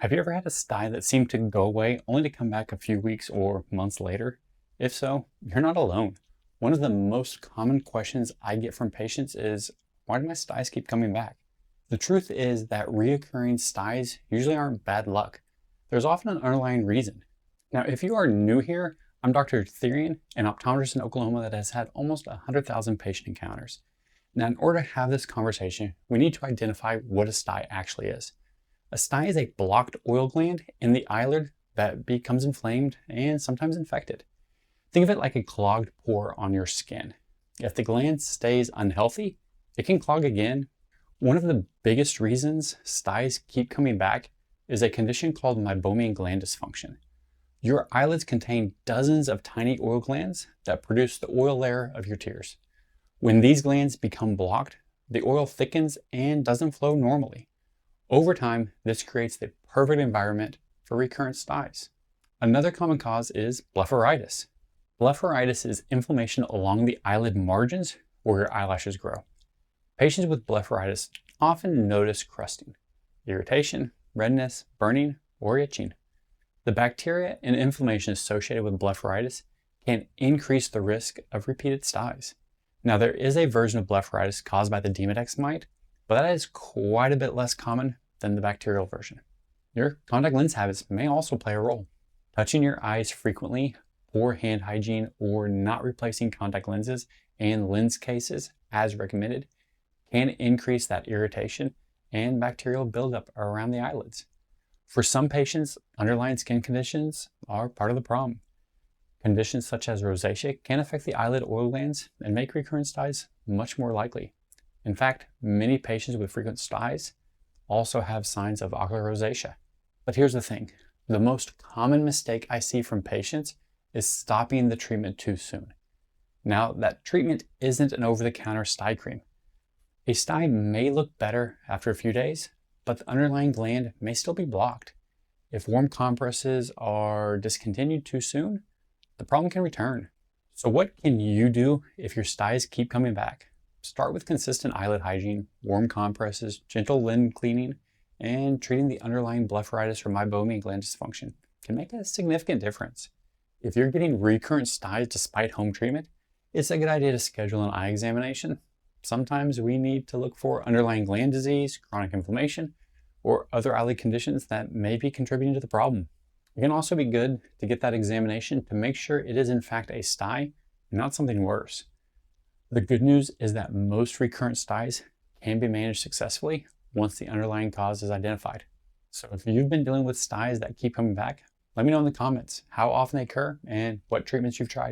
Have you ever had a stye that seemed to go away only to come back a few weeks or months later? If so, you're not alone. One of the most common questions I get from patients is, why do my styes keep coming back? The truth is that reoccurring styes usually aren't bad luck. There's often an underlying reason. Now, if you are new here, I'm Dr. Thirion, an optometrist in Oklahoma that has had almost 100,000 patient encounters. Now, in order to have this conversation, we need to identify what a stye actually is. A stye is a blocked oil gland in the eyelid that becomes inflamed and sometimes infected. Think of it like a clogged pore on your skin. If the gland stays unhealthy, it can clog again. One of the biggest reasons styes keep coming back is a condition called Meibomian gland dysfunction. Your eyelids contain dozens of tiny oil glands that produce the oil layer of your tears. When these glands become blocked, the oil thickens and doesn't flow normally. Over time, this creates the perfect environment for recurrent styes. Another common cause is blepharitis. Blepharitis is inflammation along the eyelid margins where your eyelashes grow. Patients with blepharitis often notice crusting, irritation, redness, burning, or itching. The bacteria and inflammation associated with blepharitis can increase the risk of repeated styes. Now, there is a version of blepharitis caused by the Demodex mite, but that is quite a bit less common than the bacterial version. Your contact lens habits may also play a role. Touching your eyes frequently, poor hand hygiene, or not replacing contact lenses and lens cases as recommended can increase that irritation and bacterial buildup around the eyelids. For some patients, underlying skin conditions are part of the problem. Conditions such as rosacea can affect the eyelid oil glands and make recurrent styes much more likely. In fact, many patients with frequent styes also have signs of ocular rosacea. But here's the thing. The most common mistake I see from patients is stopping the treatment too soon. Now, that treatment isn't an over-the-counter stye cream. A stye may look better after a few days, but the underlying gland may still be blocked. If warm compresses are discontinued too soon, the problem can return. So what can you do if your styes keep coming back? Start with consistent eyelid hygiene, warm compresses, gentle lid cleaning, and treating the underlying blepharitis or Meibomian gland dysfunction can make a significant difference. If you're getting recurrent styes despite home treatment, it's a good idea to schedule an eye examination. Sometimes we need to look for underlying gland disease, chronic inflammation, or other eyelid conditions that may be contributing to the problem. It can also be good to get that examination to make sure it is in fact a stye and not something worse. The good news is that most recurrent styes can be managed successfully once the underlying cause is identified. So if you've been dealing with styes that keep coming back, let me know in the comments how often they occur and what treatments you've tried.